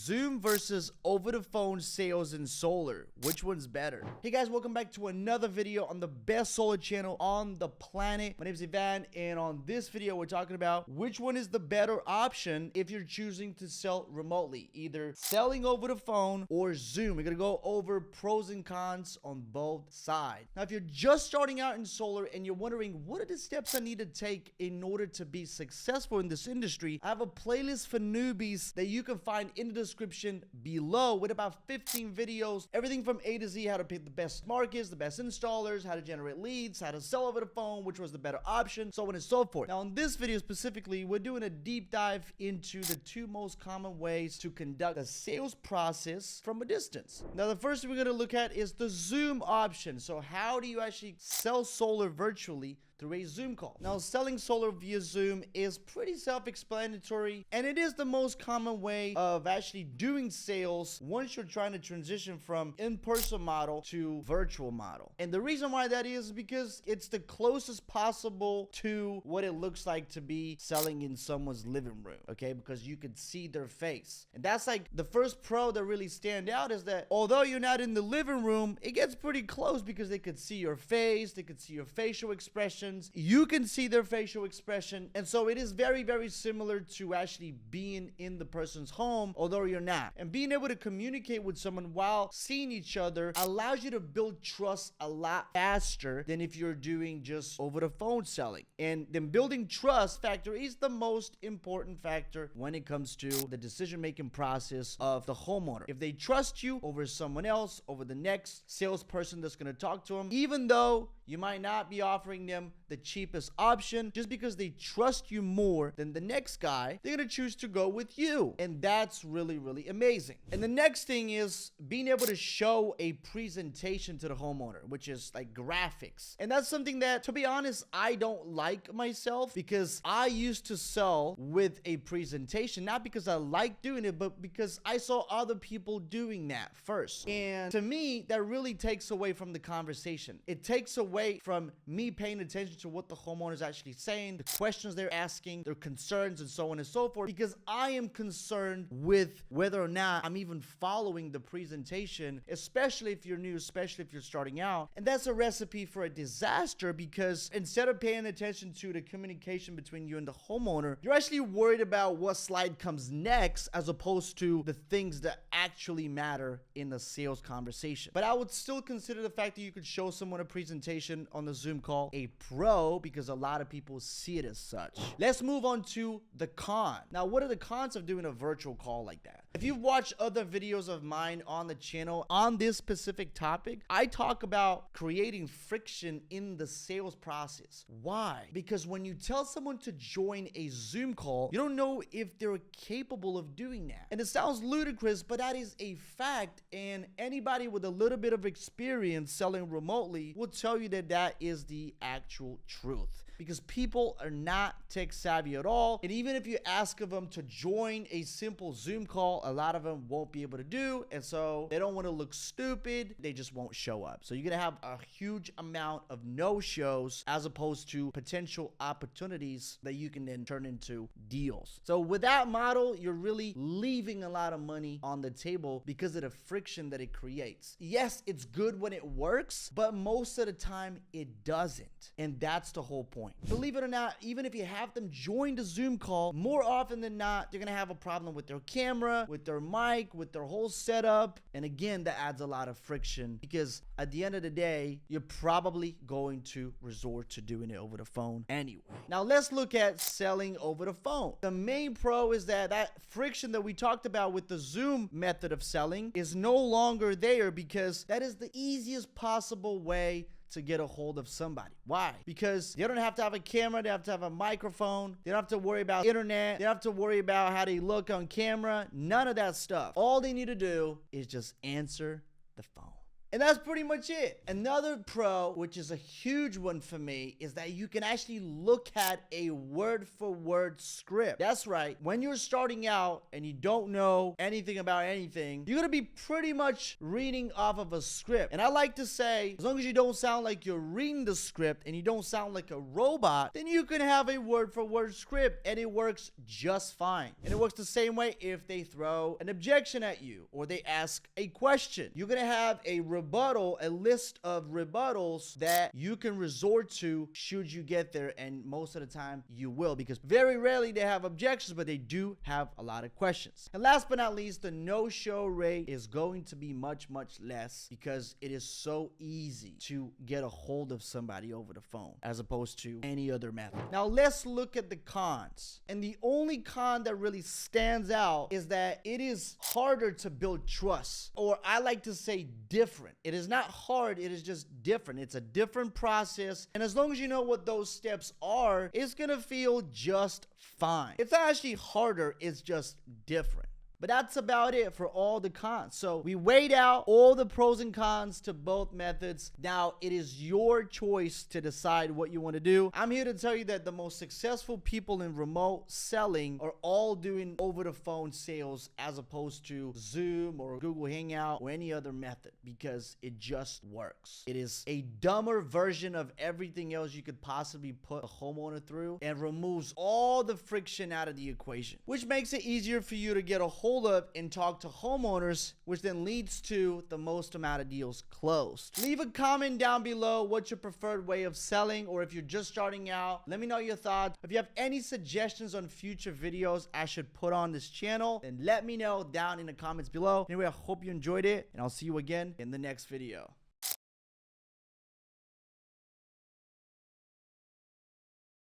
Zoom versus over-the-phone sales in solar. Which one's better? Hey guys, welcome back to another video on the best solar channel on the planet. My name is Ivan, and on this video, we're talking about which one is the better option if you're choosing to sell remotely, either selling over the phone or Zoom. We're gonna go over pros and cons on both sides. Now, if you're just starting out in solar and you're wondering what are the steps I need to take in order to be successful in this industry, I have a playlist for newbies that you can find in the description below with about 15 videos, everything from A to Z, how to pick the best markets, the best installers, how to generate leads, how to sell over the phone, which was the better option, so on and so forth. Now, in this video specifically, we're doing a deep dive into the two most common ways to conduct a sales process from a distance. Now, the first thing we're going to look at is the Zoom option. So how do you actually sell solar virtually through a Zoom call? Now, selling solar via Zoom is pretty self-explanatory, and it is the most common way of actually doing sales once you're trying to transition from in-person model to virtual model. And the reason why that is because it's the closest possible to what it looks like to be selling in someone's living room, okay? Because you could see their face. And that's like the first pro that really stand out, is that although you're not in the living room, it gets pretty close because they could see your face, they could see your facial expression, you can see their facial expression, and so it is very, very similar to actually being in the person's home, although you're not. And being able to communicate with someone while seeing each other allows you to build trust a lot faster than if you're doing just over the phone selling. And then building trust factor is the most important factor when it comes to the decision-making process of the homeowner. If they trust you over someone else, over the next salesperson that's going to talk to them, even though you might not be offering them the cheapest option, just because they trust you more than the next guy, they're gonna choose to go with you. And that's really, really amazing. And the next thing is being able to show a presentation to the homeowner, which is like graphics. And that's something that, to be honest, I don't like myself, because I used to sell with a presentation, not because I like doing it, but because I saw other people doing that first. And to me, that really takes away from the conversation. It takes away from me paying attention to what the homeowner is actually saying, the questions they're asking, their concerns, and so on and so forth, because I am concerned with whether or not I'm even following the presentation, especially if you're new, especially if you're starting out. And that's a recipe for a disaster, because instead of paying attention to the communication between you and the homeowner, you're actually worried about what slide comes next, as opposed to the things that actually matter in the sales conversation. But I would still consider the fact that you could show someone a presentation on the Zoom call a pro, because a lot of people see it as such. Let's move on to the con. Now, what are the cons of doing a virtual call like that? If you've watched other videos of mine on the channel on this specific topic, I talk about creating friction in the sales process. Why? Because when you tell someone to join a Zoom call, you don't know if they're capable of doing that. And it sounds ludicrous, but that is a fact, and anybody with a little bit of experience selling remotely will tell you that that is the actual truth, because people are not tech savvy at all. And even if you ask of them to join a simple Zoom call, a lot of them won't be able to do, and so they don't want to look stupid, they just won't show up. So you're gonna have a huge amount of no-shows as opposed to potential opportunities that you can then turn into deals. So with that model, you're really leaving a lot of money on the table because of the friction that it creates. Yes, it's good when it works, but most of the time it doesn't, and that's the whole point. Believe it or not, even if you have them join the Zoom call, more often than not, they're gonna have a problem with their camera, with their mic, with their whole setup. And again, that adds a lot of friction, because at the end of the day, you're probably going to resort to doing it over the phone anyway. Now, let's look at selling over the phone. The main pro is that that friction that we talked about with the Zoom method of selling is no longer there, because that is the easiest possible way to get a hold of somebody. Why? Because they don't have to have a camera, they have to have a microphone, they don't have to worry about internet, they don't have to worry about how they look on camera, none of that stuff. All they need to do is just answer the phone. And that's pretty much it. Another pro, which is a huge one for me, is that you can actually look at a word-for-word script. That's right. When you're starting out and you don't know anything about anything, you're gonna be pretty much reading off of a script. And I like to say, as long as you don't sound like you're reading the script and you don't sound like a robot, then you can have a word-for-word script and it works just fine. And it works the same way if they throw an objection at you or they ask a question. You're gonna have a rebuttal, a list of rebuttals that you can resort to should you get there, and most of the time you will, because very rarely they have objections, but they do have a lot of questions. And last but not least, the no-show rate is going to be much less because it is so easy to get a hold of somebody over the phone as opposed to any other method. Now let's look at the cons. And the only con that really stands out is that it is harder to build trust, or I like to say different. It is not hard, it is just different. It's a different process, and as long as you know what those steps are, it's gonna feel just fine. It's not actually harder, it's just different. But that's about it for all the cons. So we weighed out all the pros and cons to both methods. Now it is your choice to decide what you want to do. I'm here to tell you that the most successful people in remote selling are all doing over the phone sales as opposed to Zoom or Google Hangout or any other method, because it just works. It is a dumber version of everything else you could possibly put a homeowner through and removes all the friction out of the equation, which makes it easier for you to get a hold of and talk to homeowners, which then leads to the most amount of deals closed. Leave a comment down below what's your preferred way of selling, or if you're just starting out, let me know your thoughts. If you have any suggestions on future videos I should put on this channel, then let me know down in the comments below. Anyway, I hope you enjoyed it, and I'll see you again in the next video.